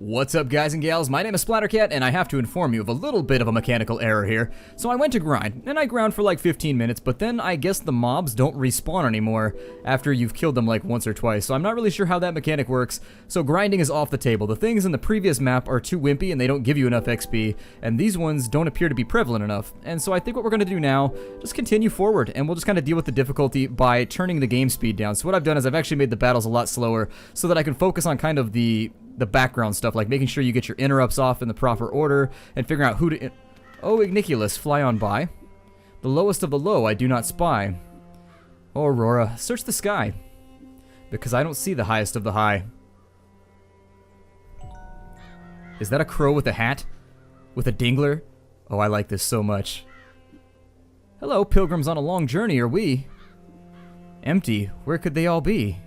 What's up, guys and gals? My name is Splattercat, and I have to inform you of a little bit of a mechanical error here. So I went to grind, and I ground for like 15 minutes, but then I guess the mobs don't respawn anymore after you've killed them like once or twice, so I'm not really sure how that mechanic works. So grinding is off the table. The things in the previous map are too wimpy, and they don't give you enough XP, and these ones don't appear to be prevalent enough. And so I think what we're going to do now, just continue forward, and we'll just kind of deal with the difficulty by turning the game speed down. So what I've done is I've actually made the battles a lot slower so that I can focus on kind of the background stuff, like making sure you get your interrupts off in the proper order and figuring out who to... Oh, Igniculus, fly on by. The lowest of the low I do not spy. Oh, Aurora, search the sky, because I don't see the highest of the high. Is that a crow with a hat? With a dingler? Oh, I like this so much. Hello, pilgrims on a long journey, are we? Empty, where could they all be?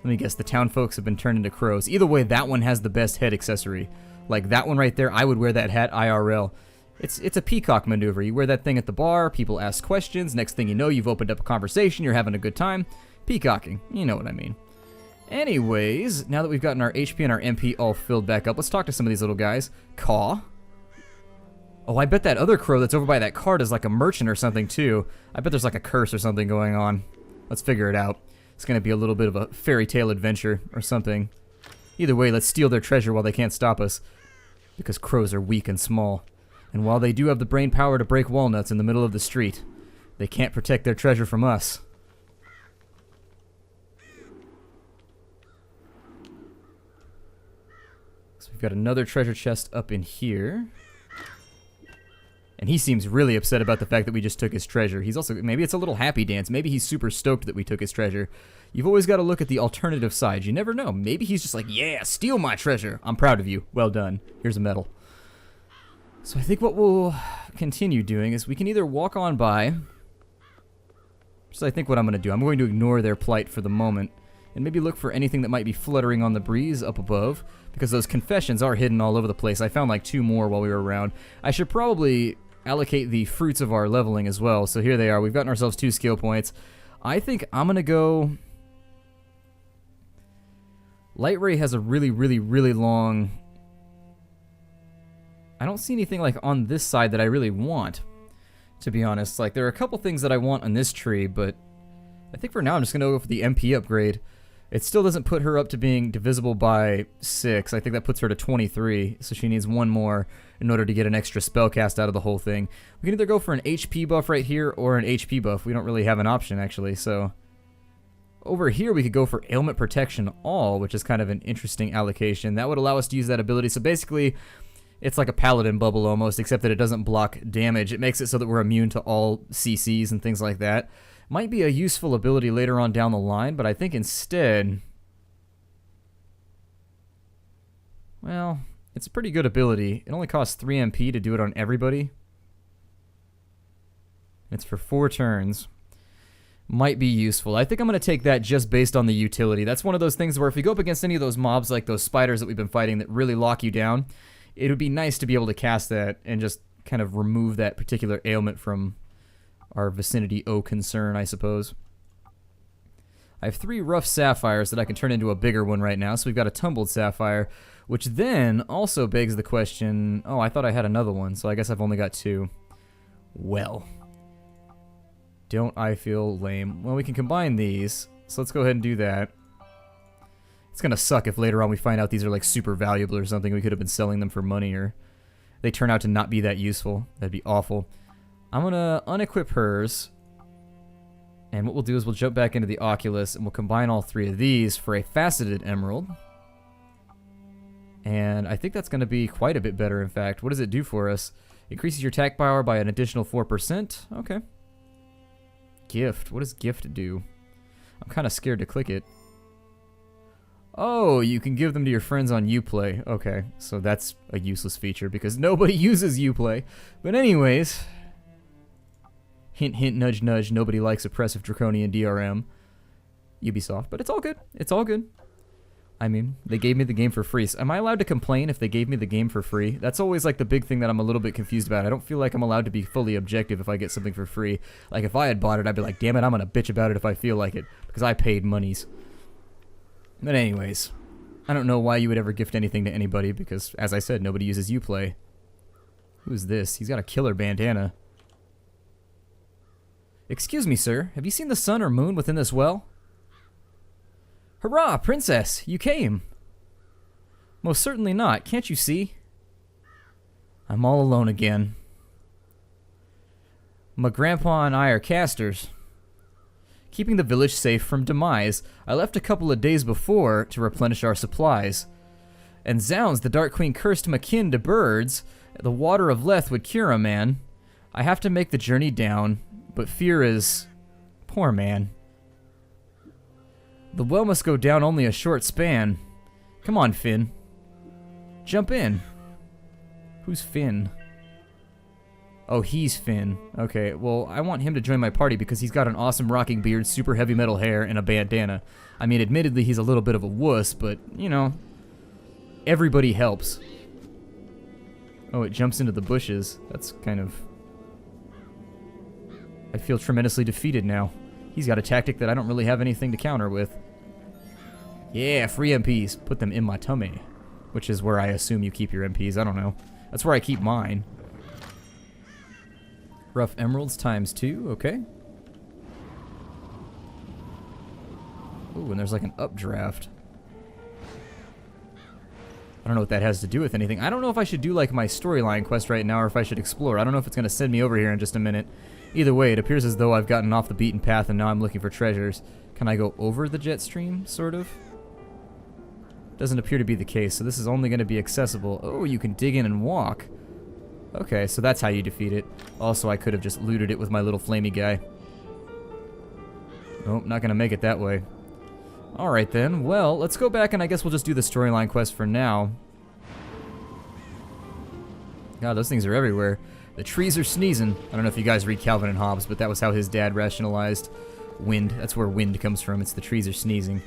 Let me guess, the town folks have been turned into crows. Either way, that one has the best head accessory. Like that one right there, I would wear that hat IRL. It's a peacock maneuver. You wear that thing at the bar, people ask questions, next thing you know, you've opened up a conversation, you're having a good time. Peacocking, you know what I mean. Anyways, now that we've gotten our HP and our MP all filled back up, let's talk to some of these little guys. Caw. Oh, I bet that other crow that's over by that cart is like a merchant or something too. I bet there's like a curse or something going on. Let's figure it out. It's going to be a little bit of a fairy tale adventure or something. Either way, let's steal their treasure while they can't stop us. Because crows are weak and small. And while they do have the brain power to break walnuts in the middle of the street, they can't protect their treasure from us. So we've got another treasure chest up in here. And he seems really upset about the fact that we just took his treasure. He's also, maybe it's a little happy dance. Maybe he's super stoked that we took his treasure. You've always got to look at the alternative side. You never know. Maybe he's just like, yeah, steal my treasure. I'm proud of you. Well done. Here's a medal. So I think what we'll continue doing is we can either walk on by. So I think what I'm going to do, I'm going to ignore their plight for the moment. And maybe look for anything that might be fluttering on the breeze up above. Because those confessions are hidden all over the place. I found like 2 more while we were around. I should probably allocate the fruits of our leveling as well. So here they are. We've gotten ourselves 2 skill points. I think I'm going to go... Light Ray has a really long... I don't see anything like on this side that I really want, to be honest. Like, there are a couple things that I want on this tree, but I think for now I'm just going to go for the MP upgrade. It still doesn't put her up to being divisible by 6. I think that puts her to 23, so she needs 1 more in order to get an extra spell cast out of the whole thing. We can either go for an HP buff right here or an HP buff. We don't really have an option, actually, so... Over here, we could go for Ailment Protection All, which is kind of an interesting allocation. That would allow us to use that ability. So basically, it's like a Paladin bubble almost, except that it doesn't block damage. It makes it so that we're immune to all CCs and things like that. Might be a useful ability later on down the line, but I think instead... Well, it's a pretty good ability. It only costs 3 MP to do it on everybody. It's for 4 turns. Might be useful. I think I'm going to take that just based on the utility. That's one of those things where if you go up against any of those mobs, like those spiders that we've been fighting that really lock you down, it would be nice to be able to cast that and just kind of remove that particular ailment from our vicinity o' concern, I suppose. I have 3 rough sapphires that I can turn into a bigger one right now, so we've got a tumbled sapphire, which then also begs the question, oh, I thought I had another one, so I guess I've only got 2. Well... Don't I feel lame? Well, we can combine these, so let's go ahead and do that. It's gonna suck if later on we find out these are like super valuable or something. We could have been selling them for money, or they turn out to not be that useful. That'd be awful. I'm gonna unequip hers, and what we'll do is we'll jump back into the Oculus, and we'll combine all 3 of these for a faceted emerald. And I think that's gonna be quite a bit better, in fact. What does it do for us? Increases your attack power by an additional 4%. Okay. Gift. What does gift do? I'm kind of scared to click it. Oh, you can give them to your friends on Uplay. Okay, so that's a useless feature because nobody uses Uplay. But anyways, hint, hint, nudge, nudge. Nobody likes oppressive draconian DRM. Ubisoft, but it's all good. It's all good. I mean, they gave me the game for free. So am I allowed to complain if they gave me the game for free? That's always like the big thing that I'm a little bit confused about. I don't feel like I'm allowed to be fully objective if I get something for free. Like if I had bought it, I'd be like, damn it, I'm gonna bitch about it if I feel like it because I paid monies. But anyways, I don't know why you would ever gift anything to anybody, because, as I said, nobody uses Uplay. Who's this? He's got a killer bandana. Excuse me, sir. Have you seen the sun or moon within this well? Hurrah, princess! You came! Most certainly not. Can't you see? I'm all alone again. My grandpa and I are casters, keeping the village safe from demise. I left a couple of days before to replenish our supplies. And zounds, the Dark Queen cursed him akin to birds. The water of Leth would cure a man. I have to make the journey down, but fear is... poor man. The well must go down only a short span. Come on, Finn. Jump in. Who's Finn? Oh, he's Finn. Okay, well, I want him to join my party because he's got an awesome rocking beard, super heavy metal hair, and a bandana. I mean, admittedly, he's a little bit of a wuss, but, you know, everybody helps. Oh, it jumps into the bushes. That's kind of... I feel tremendously defeated now. He's got a tactic that I don't really have anything to counter with. Yeah, free MPs. Put them in my tummy. Which is where I assume you keep your MPs. I don't know. That's where I keep mine. Rough emeralds times 2. Okay. Ooh, and there's like an updraft. I don't know what that has to do with anything. I don't know if I should do like my storyline quest right now or if I should explore. I don't know if it's going to send me over here in just a minute. Either way, it appears as though I've gotten off the beaten path and now I'm looking for treasures. Can I go over the jet stream, sort of? Doesn't appear to be the case, so this is only going to be accessible. Oh, you can dig in and walk. Okay, so that's how you defeat it. Also, I could have just looted it with my little flamey guy. Nope, not going to make it that way. Alright then, well, let's go back and I guess we'll just do the storyline quest for now. God, those things are everywhere. The trees are sneezing. I don't know if you guys read Calvin and Hobbes, but that was how his dad rationalized wind. That's where wind comes from. It's the trees are sneezing.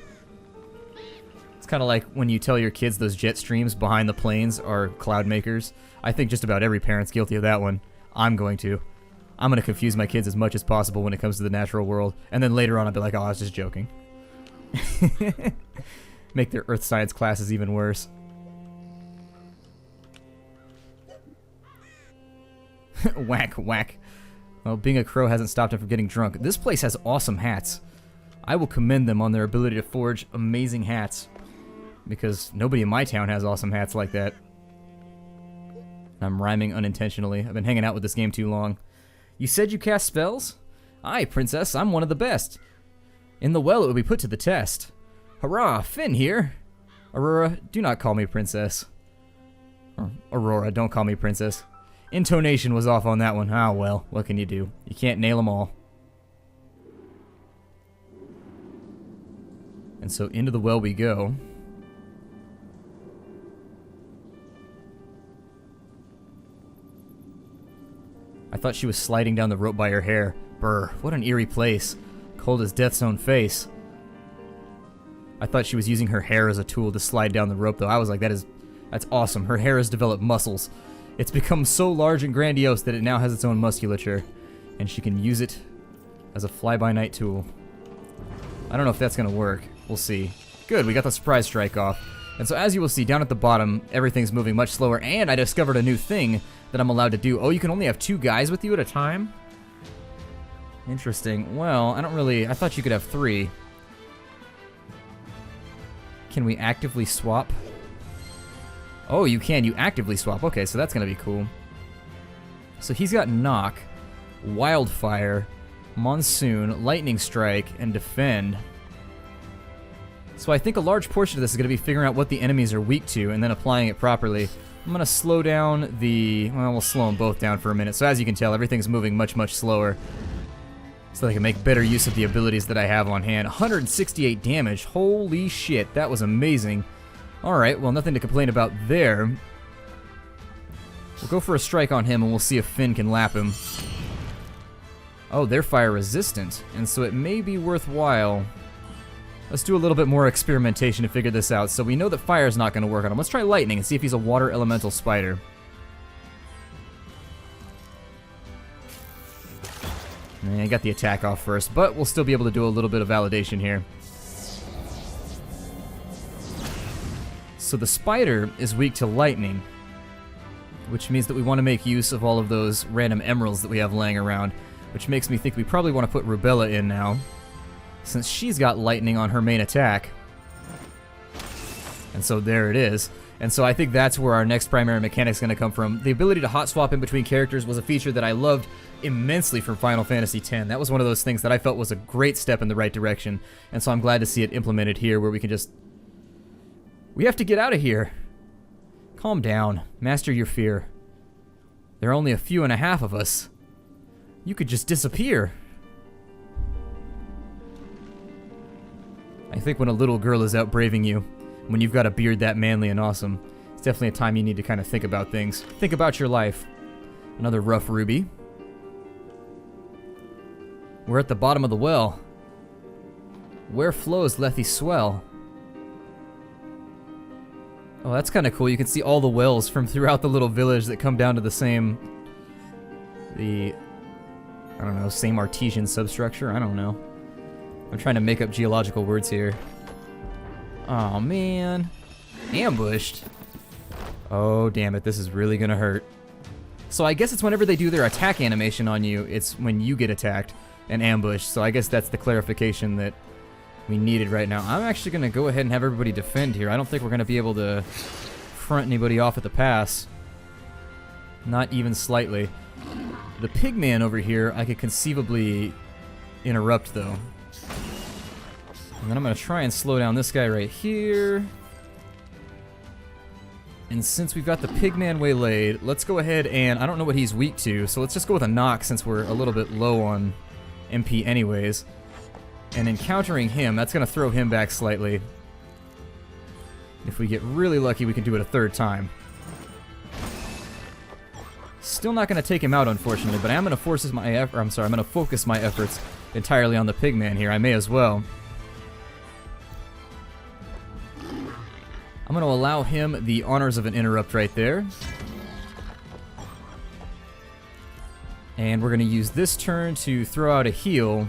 It's kind of like when you tell your kids those jet streams behind the planes are cloud makers. I think just about every parent's guilty of that one. I'm going to confuse my kids as much as possible when it comes to the natural world. And then later on I'll be like, oh, I was just joking. Make their earth science classes even worse. Whack, whack. Well, being a crow hasn't stopped him from getting drunk. This place has awesome hats. I will commend them on their ability to forge amazing hats. Because nobody in my town has awesome hats like that. I'm rhyming unintentionally. I've been hanging out with this game too long. You said you cast spells? Aye, princess, I'm one of the best. In the well it will be put to the test. Hurrah, Finn here. Aurora, do not call me princess. Or, Aurora, don't call me princess. Intonation was off on that one. Ah, well, what can you do? You can't nail them all. And so into the well we go. I thought she was sliding down the rope by her hair. Brr, what an eerie place. Cold as death's own face. I thought she was using her hair as a tool to slide down the rope, though. I was like, that's awesome. Her hair has developed muscles. It's become so large and grandiose that it now has its own musculature. And she can use it as a fly-by-night tool. I don't know if that's going to work. We'll see. Good, we got the surprise strike off. And so as you will see, down at the bottom, everything's moving much slower. And I discovered a new thing that I'm allowed to do. Oh, you can only have 2 guys with you at a time? Interesting. Well, I thought you could have 3. Can we actively swap? Oh, you can. You actively swap. Okay, so that's going to be cool. So he's got Knock, Wildfire, Monsoon, Lightning Strike, and Defend. So I think a large portion of this is going to be figuring out what the enemies are weak to and then applying it properly. I'm going to slow down well, we'll slow them both down for a minute. So as you can tell, everything's moving much, much slower. So I can make better use of the abilities that I have on hand. 168 damage. Holy shit, that was amazing. Alright, well, nothing to complain about there. We'll go for a strike on him and we'll see if Finn can lap him. Oh, they're fire resistant, and so it may be worthwhile. Let's do a little bit more experimentation to figure this out. So we know that fire's not going to work on him. Let's try lightning and see if he's a water elemental spider. And I got the attack off first, but we'll still be able to do a little bit of validation here. So the spider is weak to lightning, which means that we want to make use of all of those random emeralds that we have laying around, which makes me think we probably want to put Rubella in now, since she's got lightning on her main attack. And so there it is. And so I think that's where our next primary mechanic is going to come from. The ability to hot swap in between characters was a feature that I loved immensely from Final Fantasy X. That was one of those things that I felt was a great step in the right direction. And so I'm glad to see it implemented here, where we can just... We have to get out of here. Calm down. Master your fear. There are only a few and a half of us. You could just disappear. I think when a little girl is out braving you, when you've got a beard that manly and awesome, it's definitely a time you need to kind of think about things. Think about your life. Another rough ruby. We're at the bottom of the well. Where flows Lethe Swell? Oh, that's kind of cool. You can see all the wells from throughout the little village that come down to the same... I don't know, same artesian substructure? I don't know. I'm trying to make up geological words here. Oh man. Ambushed. Oh damn it, this is really gonna hurt. So I guess it's whenever they do their attack animation on you, it's when you get attacked and ambushed. So I guess that's the clarification that we needed right now. I'm actually gonna go ahead and have everybody defend here. I don't think we're gonna be able to front anybody off at the pass. Not even slightly. The pigman over here I could conceivably interrupt though. And then I'm going to try and slow down this guy right here. And since we've got the pigman waylaid, let's go ahead and... I don't know what he's weak to, so let's just go with a knock since we're a little bit low on MP anyways. And encountering him, that's going to throw him back slightly. If we get really lucky, we can do it a third time. Still not going to take him out, unfortunately, but I'm going to focus my efforts entirely on the pigman here. I may as well. I'm going to allow him the honors of an interrupt right there. And we're going to use this turn to throw out a heal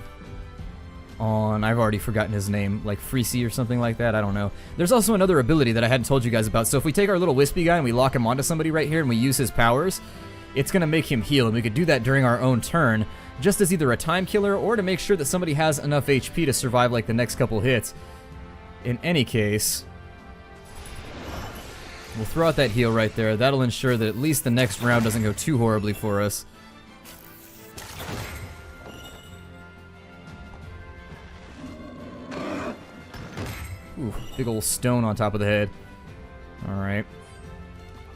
on, I've already forgotten his name, like Freesy or something like that, I don't know. There's also another ability that I hadn't told you guys about. So if we take our little wispy guy and we lock him onto somebody right here and we use his powers, it's going to make him heal, and we could do that during our own turn, just as either a time killer or to make sure that somebody has enough HP to survive like the next couple hits. In any case, we'll throw out that heal right there. That'll ensure that at least the next round doesn't go too horribly for us. Ooh, big old stone on top of the head. Alright.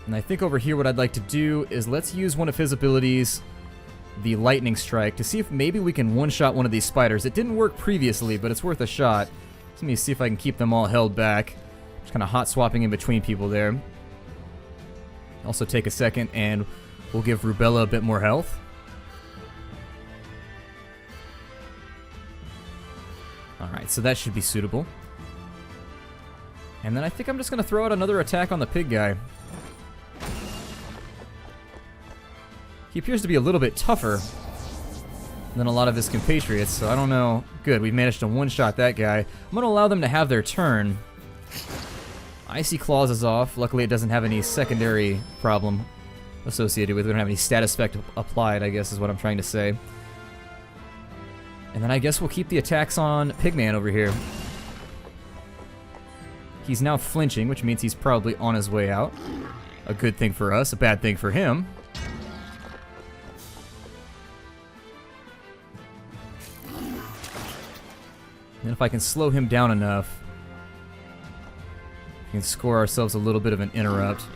And I think over here what I'd like to do is let's use one of his abilities, the Lightning Strike, to see if maybe we can one-shot one of these spiders. It didn't work previously, but it's worth a shot. So let me see if I can keep them all held back. Just kind of hot-swapping in between people there. Also take a second and we'll give Rubella a bit more health. Alright, so that should be suitable. And then I think I'm just going to throw out another attack on the pig guy. He appears to be a little bit tougher than a lot of his compatriots, so I don't know. Good, we managed to one-shot that guy. I'm going to allow them to have their turn. Icy Claws is off. Luckily it doesn't have any secondary problem associated with it. We don't have any status effect applied, I guess is what I'm trying to say. And then I guess we'll keep the attacks on Pigman over here. He's now flinching, which means he's probably on his way out. A good thing for us, a bad thing for him. And if I can slow him down enough, we can score ourselves a little bit of an interrupt.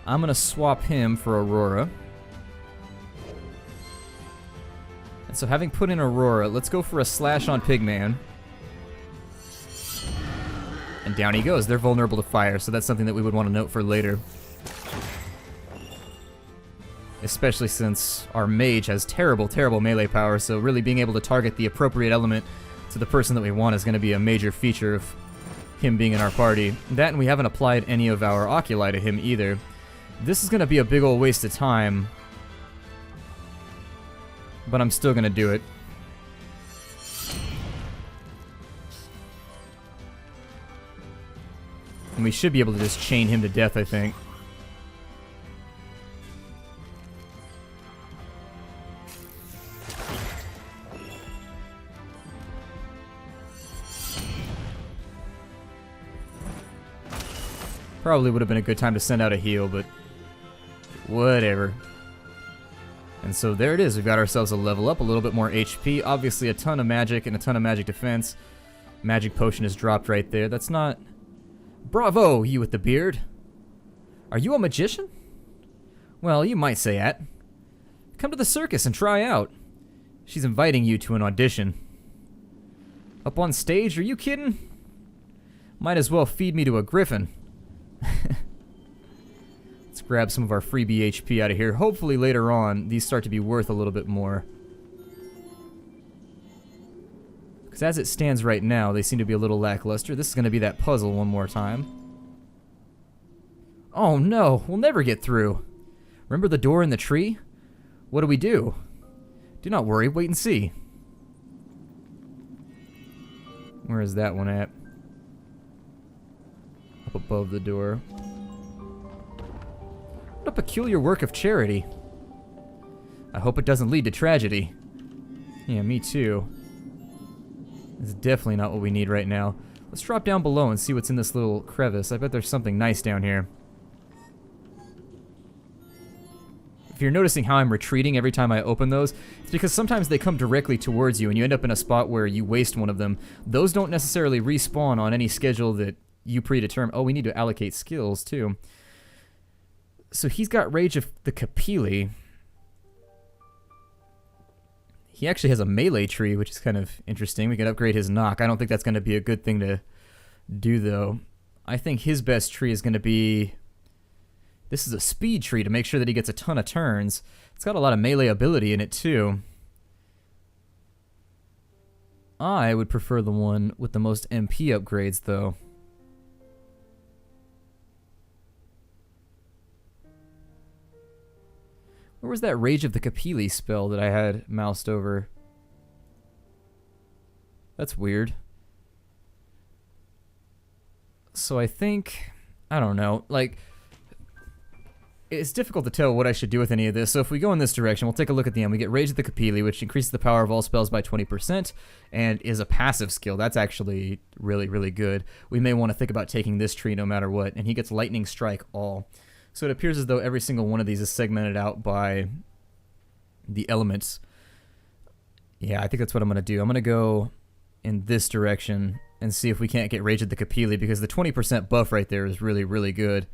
I'm going to swap him for Aurora. And so having put in Aurora, let's go for a slash on Pigman. And down he goes. They're vulnerable to fire, so that's something that we would want to note for later. Especially since our mage has terrible, terrible melee power, so really being able to target the appropriate element to the person that we want is going to be a major feature of him being in our party. That, and we haven't applied any of our Oculi to him either. This is going to be a big old waste of time, but I'm still going to do it. And we should be able to just chain him to death, I think. Probably would have been a good time to send out a heal, but whatever. And so there it is. We've got ourselves a level up, a little bit more HP. Obviously a ton of magic and a ton of magic defense. Magic potion is dropped right there. That's not... Bravo, you with the beard. Are you a magician? Well, you might say that. Come to the circus and try out. She's inviting you to an audition. Up on stage? Are you kidding? Might as well feed me to a griffin. Let's grab some of our freebie HP out of here. Hopefully later on, these start to be worth a little bit more. Because as it stands right now, they seem to be a little lackluster. This is going to be that puzzle one more time. Oh no, we'll never get through. Remember the door in the tree? What do we do? Do not worry, wait and see. Where is that one at? Up above the door. What a peculiar work of charity. I hope it doesn't lead to tragedy. Yeah, me too. It's definitely not what we need right now. Let's drop down below and see what's in this little crevice. I bet there's something nice down here. If you're noticing how I'm retreating every time I open those, it's because sometimes they come directly towards you and you end up in a spot where you waste one of them. Those don't necessarily respawn on any schedule that you predetermine. Oh, we need to allocate skills too. So he's got Rage of the Capili. He actually has a melee tree, which is kind of interesting. We can upgrade his knock. I don't think that's going to be a good thing to do, though. I think his best tree is going to be... This is a speed tree to make sure that he gets a ton of turns. It's got a lot of melee ability in it, too. I would prefer the one with the most MP upgrades, though. Where was that Rage of the Capili spell that I had moused over? That's weird. So I think... I don't know. Like... It's difficult to tell what I should do with any of this, so if we go in this direction, we'll take a look at the end. We get Rage of the Capili, which increases the power of all spells by 20%, and is a passive skill. That's actually really, really good. We may want to think about taking this tree no matter what, and he gets Lightning Strike all. So it appears as though every single one of these is segmented out by the elements. Yeah, I think that's what I'm going to do. I'm going to go in this direction and see if we can't get Rage of the Capili, because the 20% buff right there is really, really good.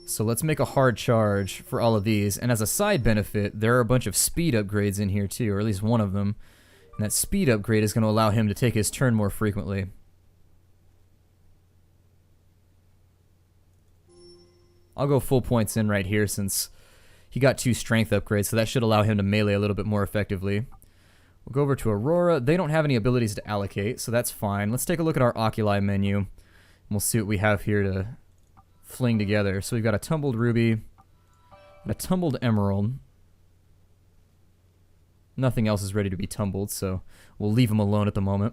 So let's make a hard charge for all of these. And as a side benefit, there are a bunch of speed upgrades in here too, or at least one of them. And that speed upgrade is going to allow him to take his turn more frequently. I'll go full points in right here since he got 2 strength upgrades, so that should allow him to melee a little bit more effectively. We'll go over to Aurora. They don't have any abilities to allocate, so that's fine. Let's take a look at our Oculi menu, and we'll see what we have here to fling together. So we've got a tumbled ruby, a tumbled emerald. Nothing else is ready to be tumbled, so we'll leave them alone at the moment.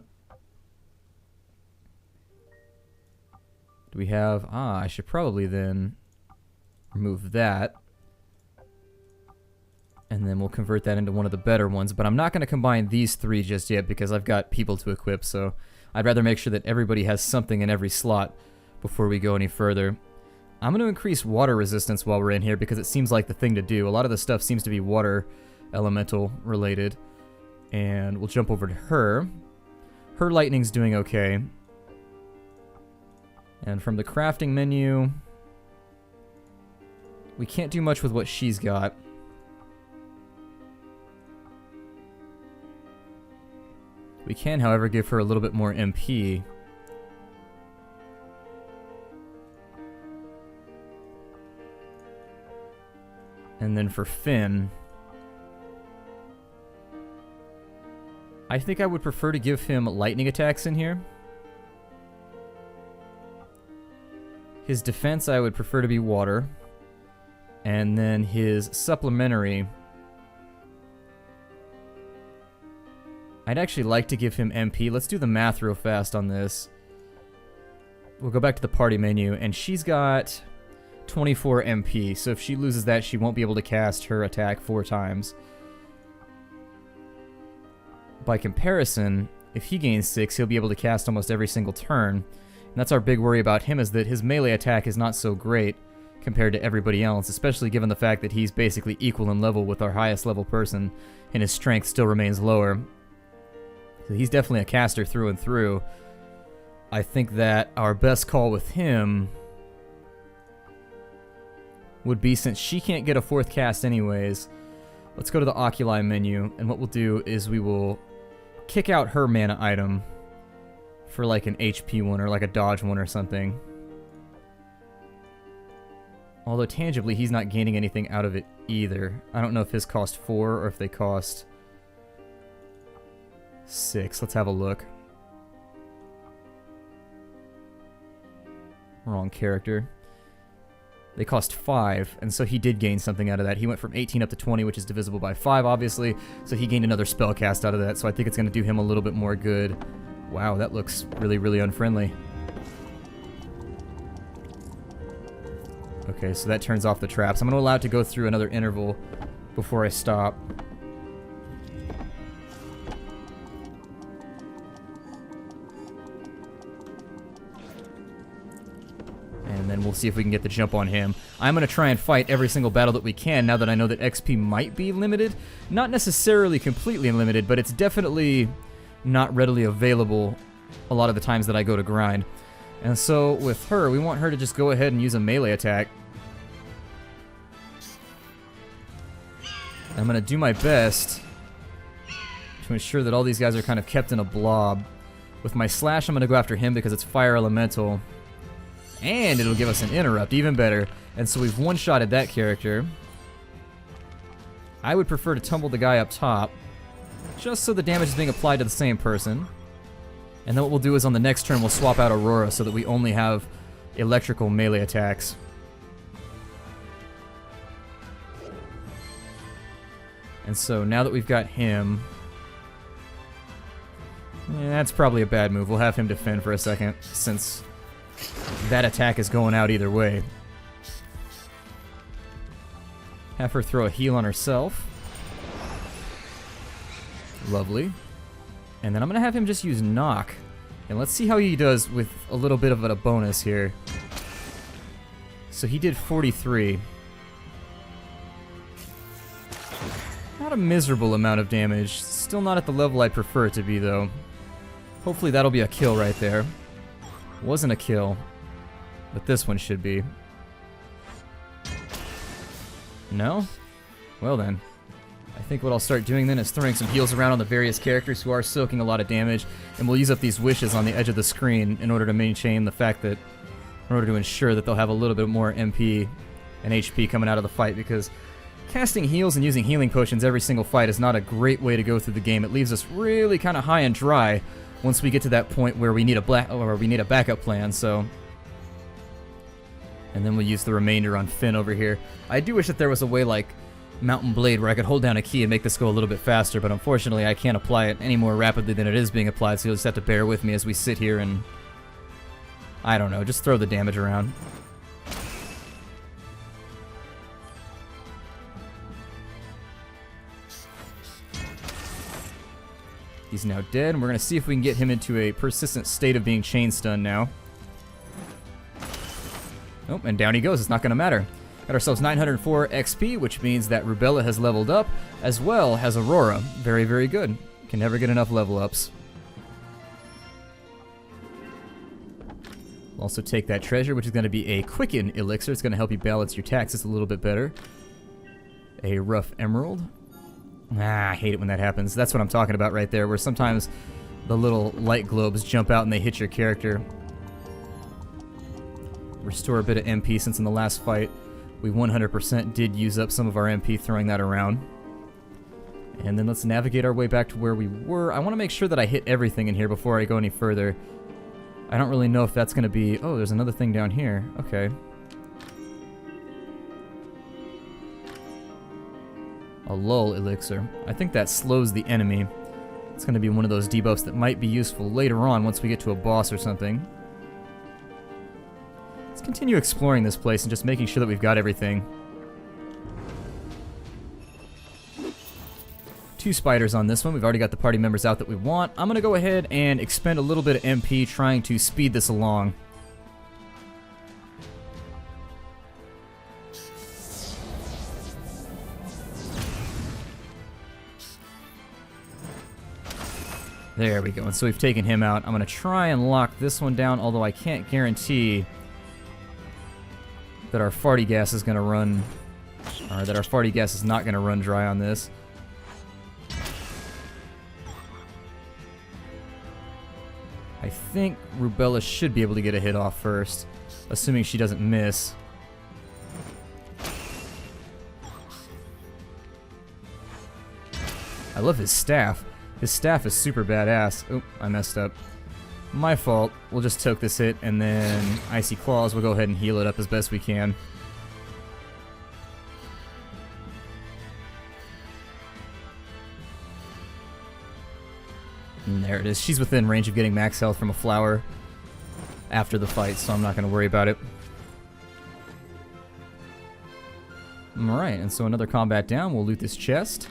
Do we have... I should probably then remove that. And then we'll convert that into one of the better ones. But I'm not going to combine these 3 just yet because I've got people to equip, so I'd rather make sure that everybody has something in every slot before we go any further. I'm going to increase water resistance while we're in here because it seems like the thing to do. A lot of the stuff seems to be water elemental related. And we'll jump over to her. Her lightning's doing okay. And from the crafting menu, we can't do much with what she's got. We can, however, give her a little bit more MP. And then for Finn, I think I would prefer to give him lightning attacks in here. His defense I would prefer to be water. And then his supplementary, I'd actually like to give him MP. Let's do the math real fast on this. we'll go back to the party menu, and she's got 24 MP, so if she loses that, she won't be able to cast her attack 4 times. By comparison, if he gains 6, he'll be able to cast almost every single turn. And that's our big worry about him, is that his melee attack is not so great compared to everybody else, especially given the fact that he's basically equal in level with our highest level person, and his strength still remains lower. So he's definitely a caster through and through. I think that our best call with him would be, since she can't get a 4th cast anyways, let's go to the Oculi menu, and what we'll do is we will kick out her mana item for like an HP one or like a dodge one or something. Although tangibly he's not gaining anything out of it either. I don't know if his cost 4 or if they cost 6. Let's have a look. Wrong character. They cost 5, and so he did gain something out of that. He went from 18 up to 20, which is divisible by 5, obviously, so he gained another spell cast out of that, so I think it's going to do him a little bit more good. Wow, that looks really, really unfriendly. Okay, so that turns off the traps. I'm going to allow it to go through another interval before I stop. And then we'll see if we can get the jump on him. I'm going to try and fight every single battle that we can now that I know that XP might be limited. Not necessarily completely unlimited, but it's definitely not readily available a lot of the times that I go to grind. And so with her, we want her to just go ahead and use a melee attack. I'm going to do my best to ensure that all these guys are kind of kept in a blob. With my slash, I'm going to go after him because it's fire elemental. And it'll give us an interrupt, even better. And so we've one-shotted that character. I would prefer to tumble the guy up top, just so the damage is being applied to the same person. And then what we'll do is on the next turn we'll swap out Aurora so that we only have electrical melee attacks. And so now that we've got him, that's probably a bad move. We'll have him defend for a second, since that attack is going out either way. Have her throw a heal on herself. Lovely. And then I'm going to have him just use knock. And let's see how he does with a little bit of a bonus here. So he did 43. Not a miserable amount of damage. Still not at the level I prefer it to be, though. Hopefully that'll be a kill right there. Wasn't a kill, but this one should be. No? Well then. I think what I'll start doing then is throwing some heals around on the various characters who are soaking a lot of damage, and we'll use up these wishes on the edge of the screen in order to maintain the fact that, in order to ensure that they'll have a little bit more MP and HP coming out of the fight, because casting heals and using healing potions every single fight is not a great way to go through the game. It leaves us really kind of high and dry once we get to that point where we need a backup plan, so. And then we'll use the remainder on Finn over here. I do wish that there was a way like Mountain Blade where I could hold down a key and make this go a little bit faster, but unfortunately I can't apply it any more rapidly than it is being applied, so you'll just have to bear with me as we sit here and, I don't know, just throw the damage around. He's now dead, and we're going to see if we can get him into a persistent state of being chain stunned now. Oh, and down he goes. It's not going to matter. Got ourselves 904 XP, which means that Rubella has leveled up, as well as Aurora. Very, very good. Can never get enough level ups. We'll also take that treasure, which is going to be a Quicken Elixir. It's going to help you balance your taxes a little bit better. A Rough Emerald. I hate it when that happens. That's what I'm talking about right there, where sometimes the little light globes jump out and they hit your character. Restore a bit of MP, since in the last fight we 100% did use up some of our MP throwing that around. And then let's navigate our way back to where we were. I want to make sure that I hit everything in here before I go any further. I don't really know if that's going to be... Oh, there's another thing down here. Okay. A lull elixir. I think that slows the enemy. It's going to be one of those debuffs that might be useful later on once we get to a boss or something. Let's continue exploring this place and just making sure that we've got everything. 2 spiders on this one. We've already got the party members out that we want. I'm going to go ahead and expend a little bit of MP trying to speed this along. There we go. And so we've taken him out. I'm going to try and lock this one down, although I can't guarantee that our farty gas is going to run, or that our farty gas is not going to run dry on this. I think Rubella should be able to get a hit off first, assuming she doesn't miss. I love his staff. His staff is super badass. Oh, I messed up. My fault. We'll just toke this hit, and then Icy Claws, we'll go ahead and heal it up as best we can. And there it is. She's within range of getting max health from a flower after the fight, so I'm not going to worry about it. Alright, and so another combat down. We'll loot this chest.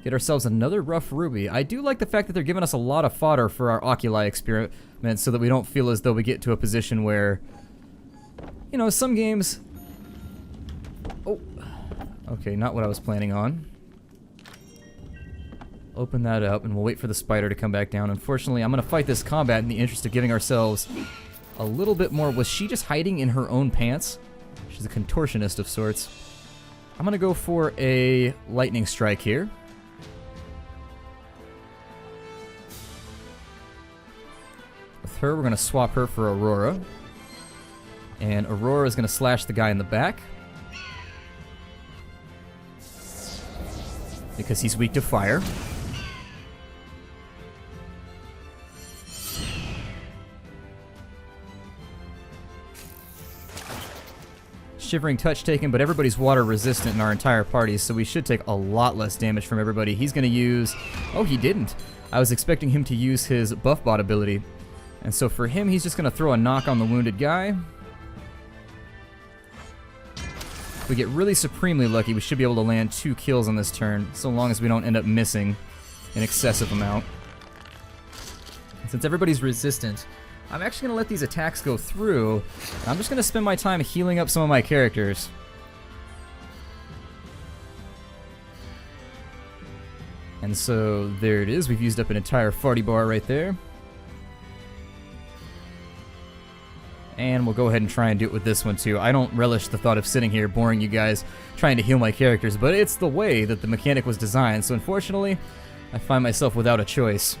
Get ourselves another rough ruby. I do like the fact that they're giving us a lot of fodder for our Oculi experiment so that we don't feel as though we get to a position where, you know, some games... Oh, okay, not what I was planning on. Open that up, and we'll wait for the spider to come back down. Unfortunately, I'm going to fight this combat in the interest of giving ourselves a little bit more. Was she just hiding in her own pants? She's a contortionist of sorts. I'm going to go for a lightning strike here. With her, we're going to swap her for Aurora. And Aurora is going to slash the guy in the back, because he's weak to fire. Shivering Touch taken, but everybody's water resistant in our entire party, so we should take a lot less damage from everybody. He's going to use... Oh, he didn't. I was expecting him to use his buff bot ability. And so for him, he's just going to throw a knock on the wounded guy. If we get really supremely lucky, we should be able to land 2 kills on this turn, so long as we don't end up missing an excessive amount. And since everybody's resistant, I'm actually going to let these attacks go through, and I'm just going to spend my time healing up some of my characters. And so there it is. We've used up an entire farty bar right there. And we'll go ahead and try and do it with this one too. I don't relish the thought of sitting here boring you guys trying to heal my characters, but it's the way that the mechanic was designed, so unfortunately, I find myself without a choice.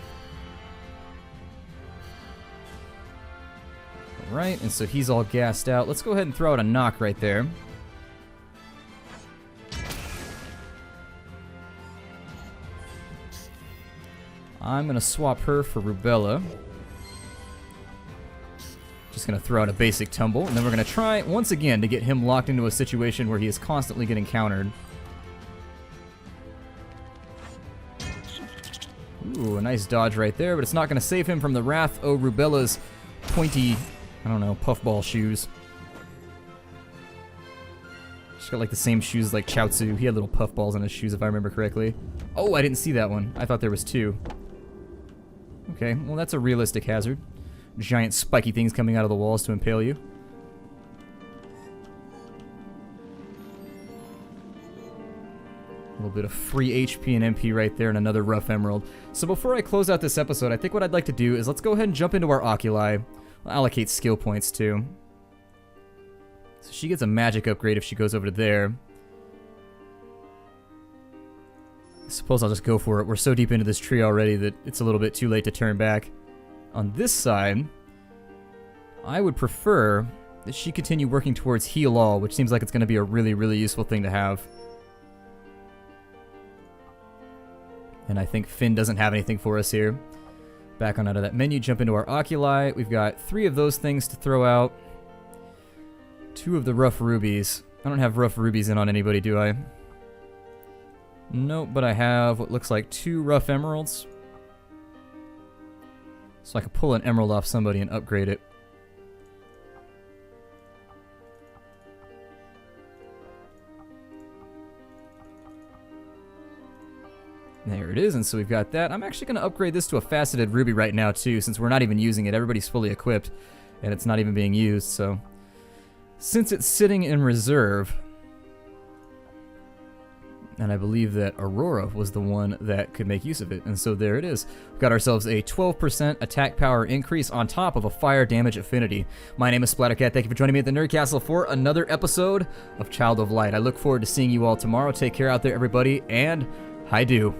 Alright, and so he's all gassed out. Let's go ahead and throw out a knock right there. I'm going to swap her for Rubella. Just going to throw out a basic tumble, and then we're going to try once again to get him locked into a situation where he is constantly getting countered. Ooh, a nice dodge right there, but it's not going to save him from the wrath of Rubella's pointy, I don't know, puffball shoes. She's got like the same shoes like Chaozu. He had little puffballs on his shoes if I remember correctly. Oh, I didn't see that one. I thought there was 2. Okay, well that's a realistic hazard. Giant spiky things coming out of the walls to impale you. A little bit of free HP and MP right there, and another rough emerald. So before I close out this episode, I think what I'd like to do is let's go ahead and jump into our Oculi. We'll allocate skill points too. So she gets a magic upgrade if she goes over to there. I suppose I'll just go for it. We're so deep into this tree already that it's a little bit too late to turn back. On this side, I would prefer that she continue working towards Heal All, which seems like it's going to be a really, really useful thing to have. And I think Finn doesn't have anything for us here. Back on out of that menu, jump into our Oculi. We've got 3 of those things to throw out. 2 of the rough rubies. I don't have rough rubies in on anybody, do I? Nope, but I have what looks like 2 rough emeralds. So I can pull an emerald off somebody and upgrade it. There it is, and so we've got that. I'm actually going to upgrade this to a faceted ruby right now too, since we're not even using it. Everybody's fully equipped, and it's not even being used, so... Since it's sitting in reserve, and I believe that Aurora was the one that could make use of it, and so there it is. We've got ourselves a 12% attack power increase on top of a fire damage affinity. My name is Splattercat. Thank you for joining me at the Nerd Castle for another episode of Child of Light. I look forward to seeing you all tomorrow. Take care out there, everybody, and hi-do.